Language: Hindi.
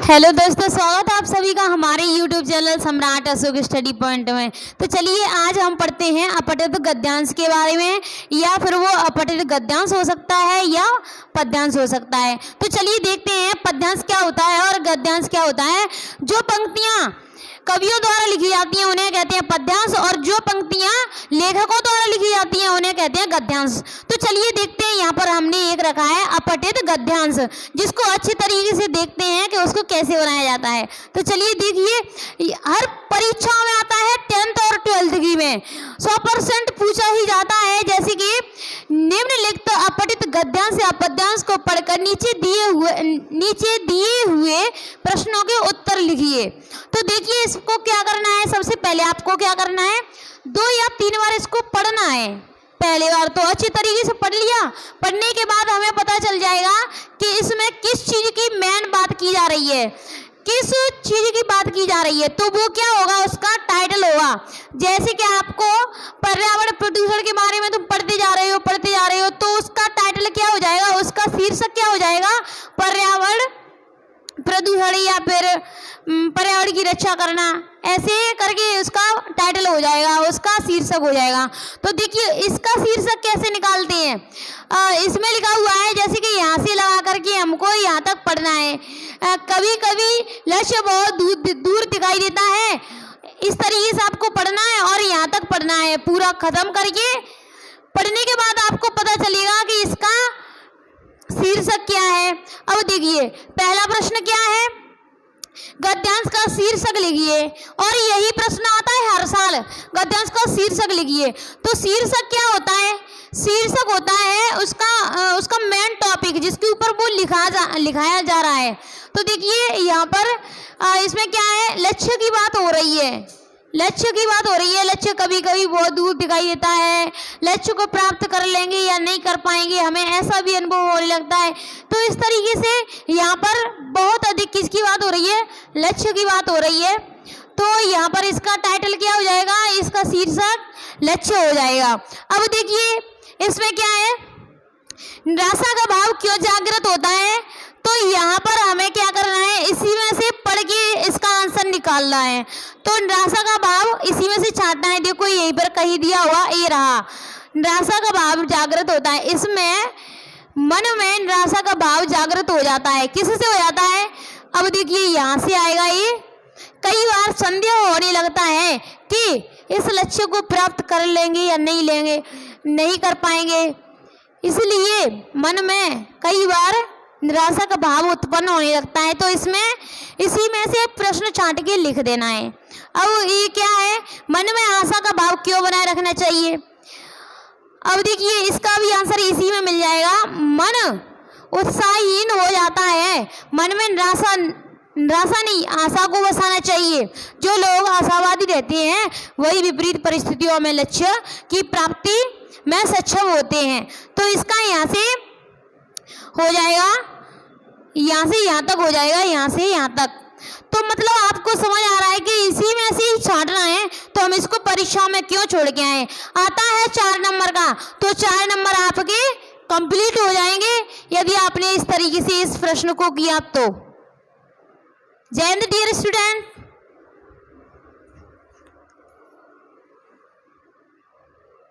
हेलो दोस्तों, स्वागत है आप सभी का हमारे YouTube चैनल सम्राट अशोक स्टडी पॉइंट में। तो चलिए आज हम पढ़ते हैं अपठित गद्यांश के बारे में, या फिर वो अपठित गद्यांश हो सकता है या पद्यांश हो सकता है। तो चलिए देखते हैं पद्यांश क्या होता है और गद्यांश क्या होता है। जो पंक्तियाँ कवियों द्वारा लिखी जाती हैं उन्हें कहते हैं पद्यांश, और जो पंक्तियाँ लेखकों द्वारा लिखी जाती हैं उन्हें कहते हैं गद्यांश। तो चलिए देखते हैं, यहाँ पर हमने एक रखा है अपठित गद्यांश, जिसको अच्छे तरीके से देखते हैं कि उसको कैसे बनाया जाता है। तो चलिए देखिए, हर परीक्षाओं में आता है 10th और 12th की में 100% पूछा ही जाता है। जैसे कि निम्नलिखित अपठित गद्यांश या पद्यांश को पढ़कर नीचे दिए हुए प्रश्नों के उत्तर लिखिए। तो देखिए इसको क्या करना है, सबसे पहले आपको क्या करना है, 2 या 3 बार इसको पढ़ना है। पहली बार तो अच्छी तरीके से पढ़ लिया, पढ़ने के बाद हमें पता चल जाएगा कि इसमें किस चीज़ की मेन बात की जा रही है, किस चीज़ की बात की जा रही है। तो वो क्या होगा, उसका टाइटल होगा। जैसे कि आपको पर्यावरण प्रदूषण के बारे में तुम पढ़ते जा रहे हो, तो उसका टाइटल क्या हो जाएगा, उसका शीर्षक क्या हो जाएगा, पर्यावरण प्रदूषण या फिर पर्यावरण की रक्षा करना, ऐसे करके उसका टाइटल हो जाएगा, उसका शीर्षक हो जाएगा। तो देखिए इसका शीर्षक कैसे निकालते हैं, इसमें लिखा हुआ है जैसे कि यहाँ से लगा करके हमको यहाँ तक पढ़ना है। कभी कभी लक्ष्य बहुत दूर दिखाई देता है, इस तरीके से आपको पढ़ना है और यहाँ तक पढ़ना है। पूरा खत्म करके पढ़ने के बाद आपको पता चलेगा कि इसका शीर्षक क्या है। अब देखिए पहला प्रश्न क्या है, गद्यांश का शीर्षक लिखिए, और यही प्रश्न आता है हर साल, गद्यांश का शीर्षक लिखिए। तो शीर्षक क्या होता है, शीर्षक होता है उसका मेन टॉपिक, जिसके ऊपर वो लिखाया जा रहा है। तो देखिए यहाँ पर इसमें क्या है, लक्ष्य की बात हो रही है, लक्ष्य कभी कभी बहुत दूर दिखाई देता है, लक्ष्य को प्राप्त कर लेंगे या नहीं कर पाएंगे, हमें ऐसा भी अनुभव होने लगता है। तो इस तरीके से यहाँ पर बहुत अधिक किसकी बात हो रही है, लक्ष्य की बात हो रही है। तो यहाँ पर इसका टाइटल क्या हो जाएगा, इसका शीर्षक लक्ष्य हो जाएगा। अब देखिए इसमें क्या है, निराशा का भाव क्यों जागृत होता है। तो यहाँ पर हमें क्या करना है, इसी में से पढ़ के इसका आंसर निकालना है। तो निराशा का भाव इसी में से छांटना है। देखो यहीं पर कहीं दिया हुआ, ये रहा, निराशा का भाव जागृत होता है। इसमें मन में निराशा का भाव जागृत हो जाता है, किससे हो जाता है। अब देखिए यहाँ से आएगा, ये कई बार संदेह होने लगता है कि इस लक्ष्य को प्राप्त कर लेंगे या नहीं कर पाएंगे, इसलिए मन में कई बार निराशा का भाव उत्पन्न होने लगता है। तो इसमें इसी में से प्रश्न छांट के लिख देना है। अब ये क्या है, मन में आशा का भाव क्यों बनाए रखना चाहिए। अब देखिए इसका भी आंसर इसी में मिल जाएगा, मन उत्साहहीन हो जाता है, मन में निराशा नहीं आशा को बसाना चाहिए। जो लोग आशावादी रहते हैं वही विपरीत परिस्थितियों में लक्ष्य की प्राप्ति में सक्षम होते हैं। तो इसका यहाँ से हो जाएगा, यहाँ से यहाँ तक हो जाएगा, यहाँ से यहाँ तक। तो मतलब आपको समझ आ रहा है कि इसी में से ही छांटना है। तो हम इसको परीक्षा में क्यों छोड़ के आए। आता है 4 नंबर का, तो 4 नंबर आपके कंप्लीट हो जाएंगे यदि आपने इस तरीके से इस प्रश्न को किया तो। जय हिंद डियर स्टूडेंट।